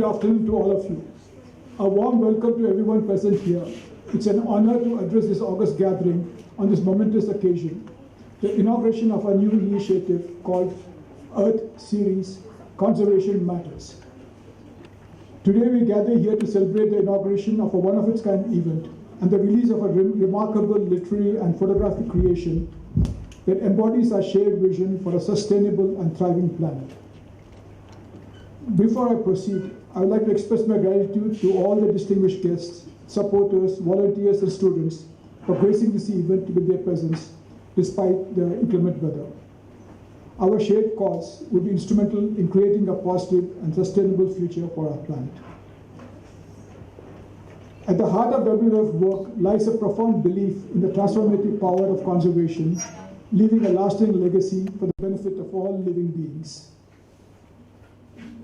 afternoon to all of you. A warm welcome to everyone present here. It's an honor to address this August gathering on this momentous occasion, the inauguration of a new initiative called Earth Series Conservation Matters. Today we gather here to celebrate the inauguration of a one-of-its-kind event and the release of a remarkable literary and photographic creation that embodies our shared vision for a sustainable and thriving planet. Before I proceed, I would like to express my gratitude to all the distinguished guests, supporters, volunteers, and students for gracing this event with their presence despite the inclement weather. Our shared cause will be instrumental in creating a positive and sustainable future for our planet. At the heart of WWF work lies a profound belief in the transformative power of conservation, leaving a lasting legacy for the benefit of all living beings.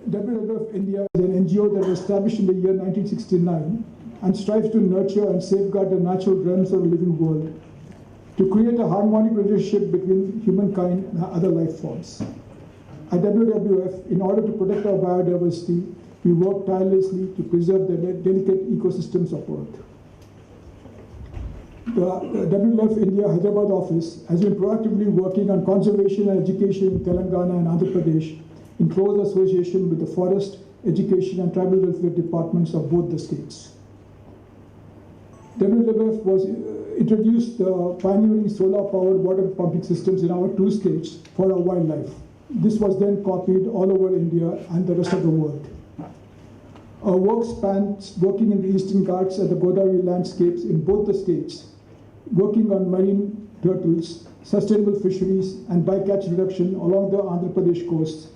WWF India is an NGO that was established in the year 1969 and strives to nurture and safeguard the natural realms of the living world to create a harmonic relationship between humankind and other life forms. At WWF, in order to protect our biodiversity, we work tirelessly to preserve the delicate ecosystems of Earth. The WWF India Hyderabad office has been proactively working on conservation and education in Telangana and Andhra Pradesh in close association with the Forest, Education and Tribal Welfare departments of both the states. WWF was introduced the pioneering solar-powered water pumping systems in our two states for our wildlife. This was then copied all over India and the rest of the world. Our work spans working in the Eastern Ghats and the Godavari landscapes in both the states, working on marine turtles, sustainable fisheries, and bycatch reduction along the Andhra Pradesh coast,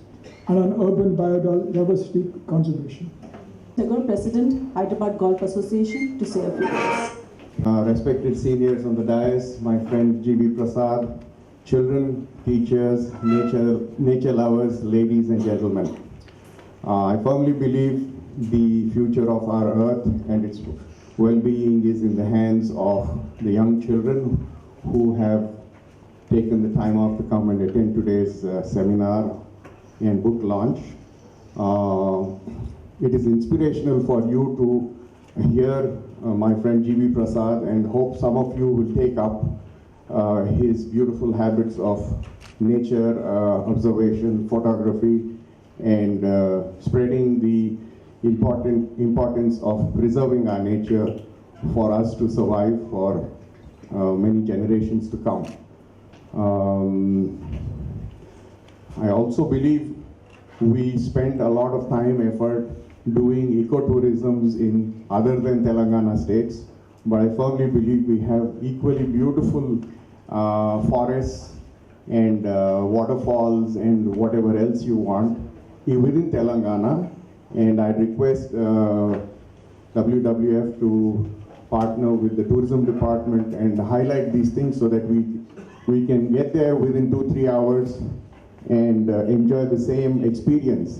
and on urban biodiversity conservation. Nellore President, Hyderabad Golf Association, to say a few words. Respected seniors on the dais, my friend G.B. Prasad, children, teachers, nature lovers, ladies and gentlemen. I firmly believe the future of our earth and its well-being is in the hands of the young children who have taken the time off to come and attend today's seminar and book launch. It is inspirational for you to hear my friend G.B. Prasad, and hope some of you will take up his beautiful habits of nature observation, photography, and spreading the importance of preserving our nature for us to survive for many generations to come. I also believe we spend a lot of time, effort doing ecotourisms in other than Telangana states, but I firmly believe we have equally beautiful forests and waterfalls and whatever else you want within Telangana, and I request WWF to partner with the tourism department and highlight these things so that we can get there within 2-3 hours and enjoy the same experience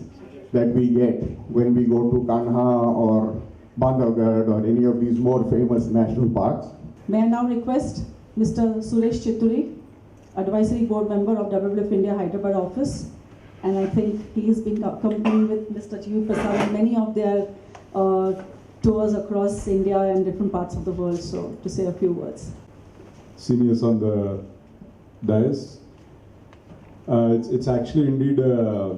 that we get when we go to Kanha or Bandhavgarh or any of these more famous national parks. May I now request Mr. Suresh Chitturi, Advisory Board Member of WWF India Hyderabad office, and I think he is being accompanied with Mr. G.V. Prasad in many of their tours across India and different parts of the world, so to say a few words. Seniors on the dais, it's actually indeed a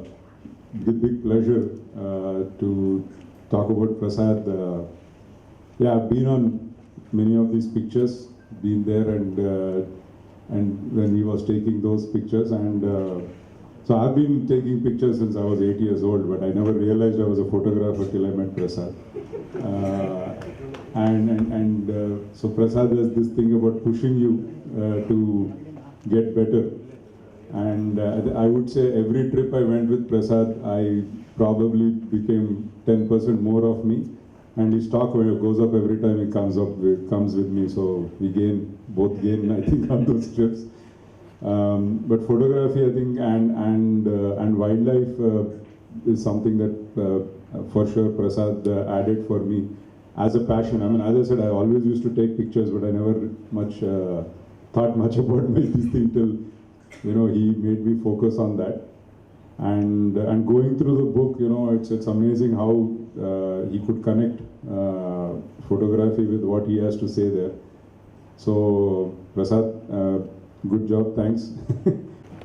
big pleasure to talk about Prasad. Yeah, I've been on many of these pictures, been there and when he was taking those pictures, and so I've been taking pictures since I was 8 years old, but I never realized I was a photographer till I met Prasad. So Prasad has this thing about pushing you to get better. And I would say every trip I went with Prasad, I probably became 10% more of me. And his stock goes up every time he comes with me. So we both gain, I think, on those trips. But photography, I think, and wildlife is something that for sure Prasad added for me as a passion. I mean, as I said, I always used to take pictures, but I never thought much about this thing till he made me focus on that. And going through the book, it's amazing how he could connect photography with what he has to say there. So, Prasad, good job, thanks.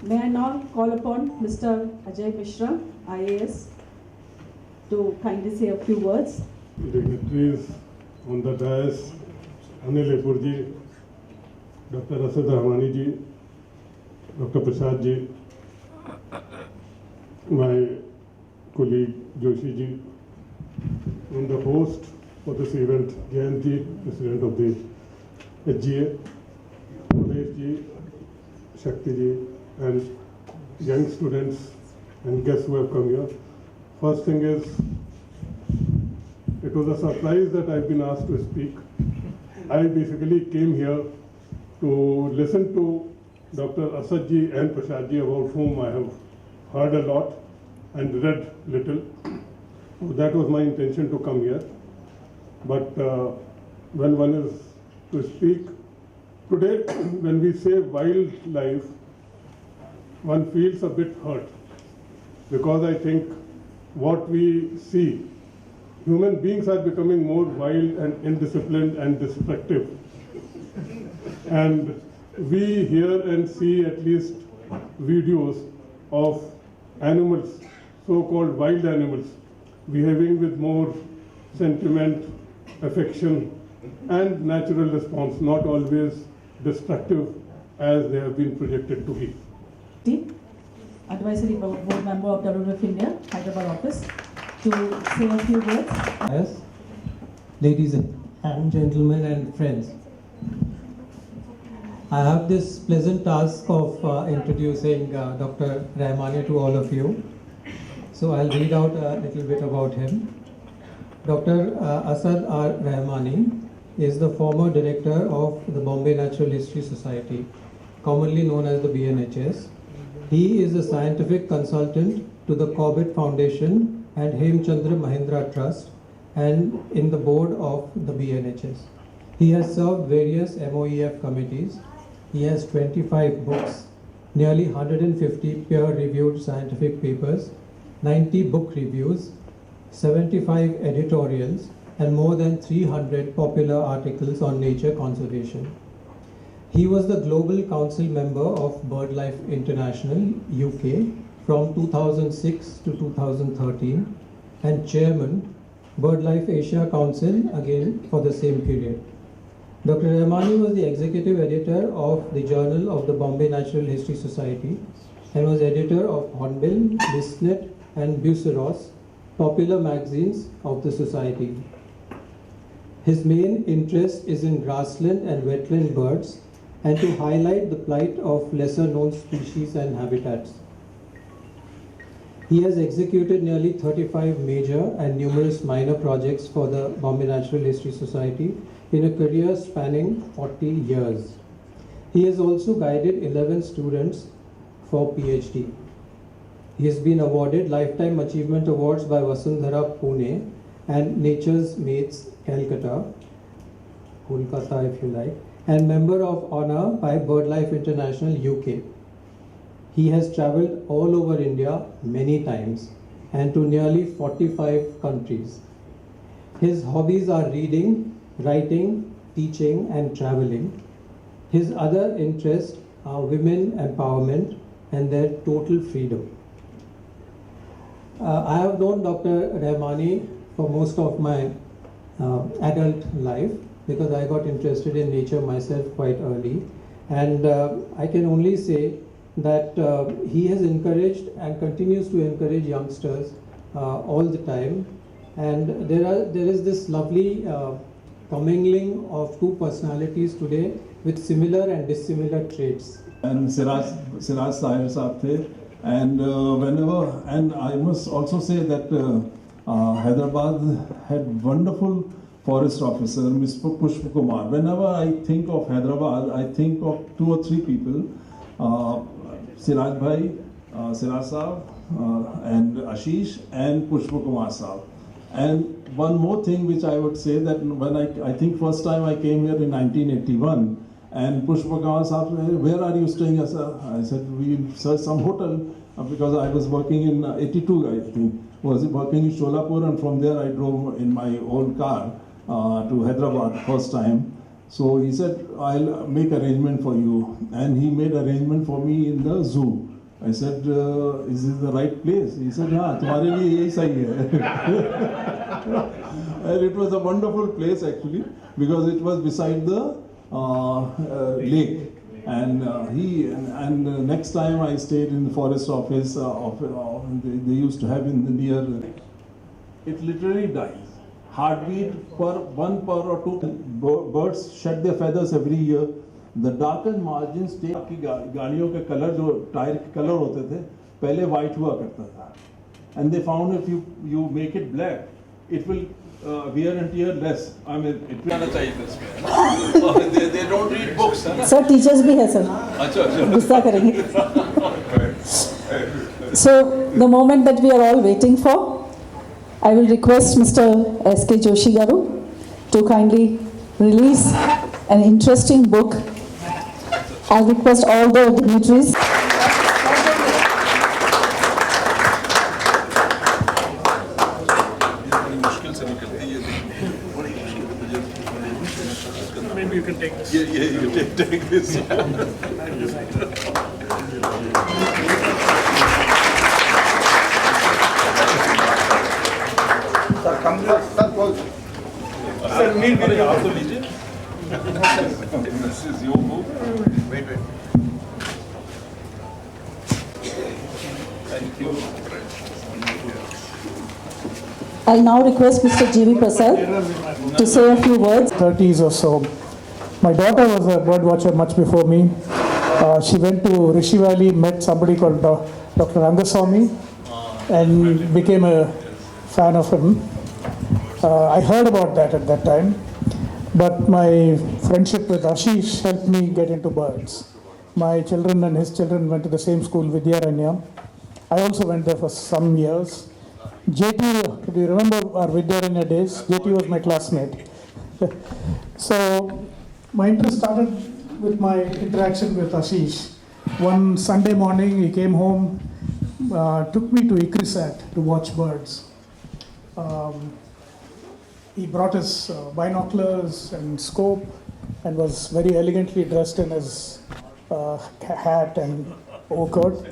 May I now call upon Mr. Ajay Mishra, IAS, to kindly say a few words. Dignitaries on the dais, Anil Epurji, Dr. Asad Rahmani ji, Dr. Prasad ji, my colleague Joshi ji, and the host for this event, Jayan ji, President of the HGA, Udesh ji, Shakti ji, and young students and guests who have come here. First thing is, it was a surprise that I've been asked to speak. I basically came here to listen to Dr. Asad ji and Prasad ji, about whom I have heard a lot and read little. So that was my intention to come here. But when one is to speak, today when we say wildlife, one feels a bit hurt, because I think what we see, human beings are becoming more wild and indisciplined and destructive. And we hear and see at least videos of animals, so-called wild animals, behaving with more sentiment, affection, and natural response, not always destructive as they have been projected to be. Advisory Board Member of WWF India, Hyderabad office, to say a few words. Yes, ladies and gentlemen and friends, I have this pleasant task of introducing Dr. Rahmani to all of you. So I'll read out a little bit about him. Dr. Asad R. Rahmani is the former director of the Bombay Natural History Society, commonly known as the BNHS. He is a scientific consultant to the Corbett Foundation and Hemchandra Mahindra Trust and in the board of the BNHS. He has served various MOEF committees. He has 25 books, nearly 150 peer-reviewed scientific papers, 90 book reviews, 75 editorials, and more than 300 popular articles on nature conservation. He was the Global Council member of BirdLife International, UK, from 2006 to 2013, and chairman, BirdLife Asia Council, again for the same period. Dr. Rahmani was the executive editor of the Journal of the Bombay Natural History Society and was editor of Hornbill, Bisnet, and Buceros, popular magazines of the society. His main interest is in grassland and wetland birds and to highlight the plight of lesser known species and habitats. He has executed nearly 35 major and numerous minor projects for the Bombay Natural History Society in a career spanning 40 years. He has also guided 11 students for PhD. He has been awarded Lifetime Achievement Awards by Vasundhara Pune and Nature's Mates Calcutta, Kolkata if you like, and Member of Honor by BirdLife International UK. He has travelled all over India many times and to nearly 45 countries. His hobbies are reading, writing, teaching and travelling. His other interests are women empowerment and their total freedom. I have known Dr. Rahmani for most of my adult life because I got interested in nature myself quite early, and I can only say that he has encouraged and continues to encourage youngsters all the time, and there is this lovely commingling of two personalities today with similar and dissimilar traits. And Siraj Sahir Saab the, and whenever, and I must also say that Hyderabad had wonderful forest officer, Mr. Pushpa Kumar. Whenever I think of Hyderabad, I think of 2 or 3 people, Siraj Bhai, Siraj Saab, and Ashish, and Pushpa Kumar Saab. And one more thing which I would say, that when I think first time I came here in 1981, and Pushpa Kumar Saab said, "Where are you staying?" I said, "We searched some hotel," because I was working in 82, I think. was working in Sholapur, and from there I drove in my own car to Hyderabad first time. So he said, I'll make arrangement for you. And he made arrangement for me in the zoo. I said, is this the right place? He said, हाँ, तुम्हारे लिए यही सही है. And it was a wonderful place actually, because it was beside the lake. And next time I stayed in the forest office, they used to have in the near, it literally dies. Heartbeat per 1 per or 2 birds shed their feathers every year. The darkened margins take आपकी गाड़ियों के colour जो tyre के colour होते थे पहले white हुआ करता था. And they found if you make it black, it will wear and tear less. I mean, it will. They don't read books. Sir, teachers भी है sir. गुस्सा करेंगे. So the moment that we are all waiting for, I will request Mr. S.K. Joshi Garu to kindly release an interesting book. I'll request all the dignitaries. Maybe you can take this. Yeah, you take this. Sir, need me to आप तो लीजिए. This is your book. Wait. Thank you. I'll now request Mr. G.V. Prasad to say a few words. 30s or so. My daughter was a bird watcher much before me. She went to Rishi Valley, met somebody called Dr. Rangaswamy, and became a fan of him. I heard about that at that time, but my friendship with Ashish helped me get into birds. My children and his children went to the same school, Vidyaranya. I also went there for some years. JT, do you remember our Vidyaranya days? JT was my classmate. So my interest started with my interaction with Ashish. One Sunday morning he came home, took me to Ikrisat to watch birds. He brought his binoculars and scope and was very elegantly dressed in his hat and overcoat.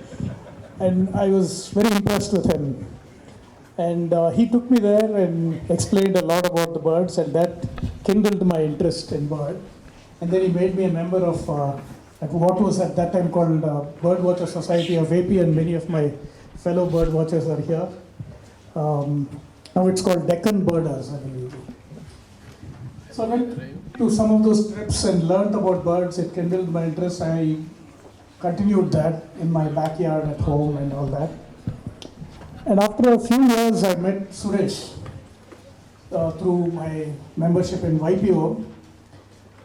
And I was very impressed with him. And he took me there and explained a lot about the birds, and that kindled my interest in bird. And then he made me a member of what was at that time called Birdwatcher Society of AP, and many of my fellow bird watchers are here. Now it's called Deccan Birders, I believe. So I went to some of those trips and learned about birds. It kindled my interest. I continued that in my backyard at home and all that. And after a few years, I met Suresh through my membership in YPO.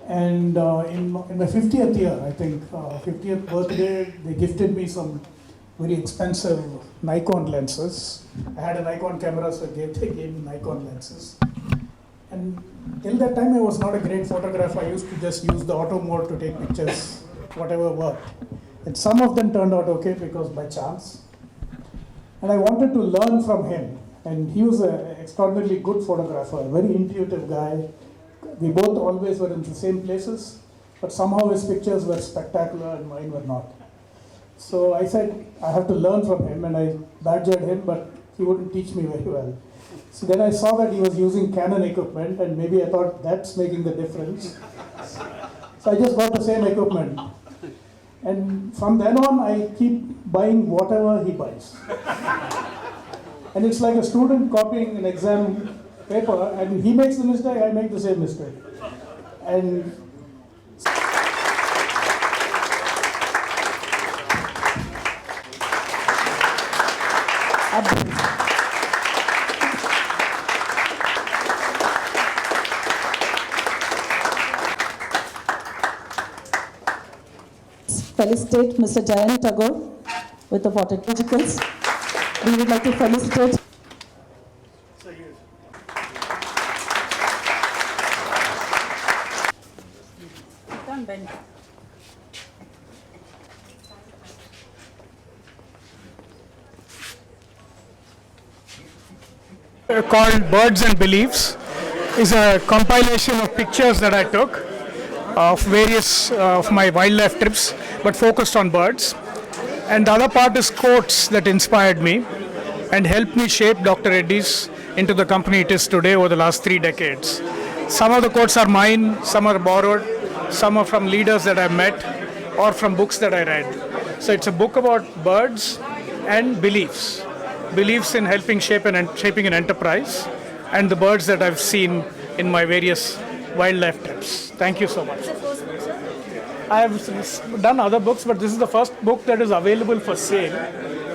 And in my 50th year, I think, 50th birthday, they gifted me some very expensive Nikon lenses. I had a Nikon camera, so they gave me Nikon lenses. And till that time, I was not a great photographer. I used to just use the auto mode to take pictures, whatever worked. And some of them turned out okay because by chance. And I wanted to learn from him. And he was an extraordinarily good photographer, a very intuitive guy. We both always were in the same places, but somehow his pictures were spectacular and mine were not. So I said, I have to learn from him, and I badgered him, but he wouldn't teach me very well. So then I saw that he was using Canon equipment, and maybe I thought that's making the difference. So I just got the same equipment. And from then on, I keep buying whatever he buys. And it's like a student copying an exam paper, and he makes the mistake, I make the same mistake. And felicitate Mr. Jayant Tagore with the botanicals. We would like to felicitate. called Birds and Beliefs. Is a compilation of pictures that I took of various of my wildlife trips, but focused on birds. And the other part is quotes that inspired me and helped me shape Dr. Reddy's into the company it is today over the last 3 decades. Some of the quotes are mine, some are borrowed, some are from leaders that I've met or from books that I read. So it's a book about birds and beliefs. Beliefs in helping shaping an enterprise, and the birds that I've seen in my various wildlife trips. Thank you so much. I have done other books, but this is the first book that is available for sale.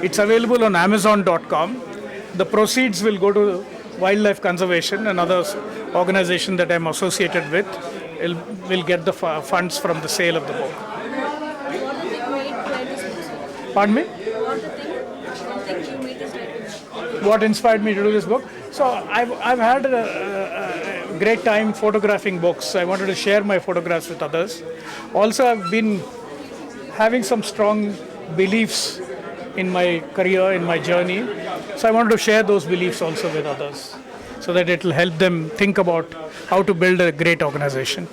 It's available on Amazon.com. The proceeds will go to wildlife conservation and other organization that I'm associated with. Will get the funds from the sale of the book. Pardon me? What inspired me to do this book? So I've had a great time photographing books. I wanted to share my photographs with others. Also, I've been having some strong beliefs in my career, in my journey. So I wanted to share those beliefs also with others so that it will help them think about how to build a great organization.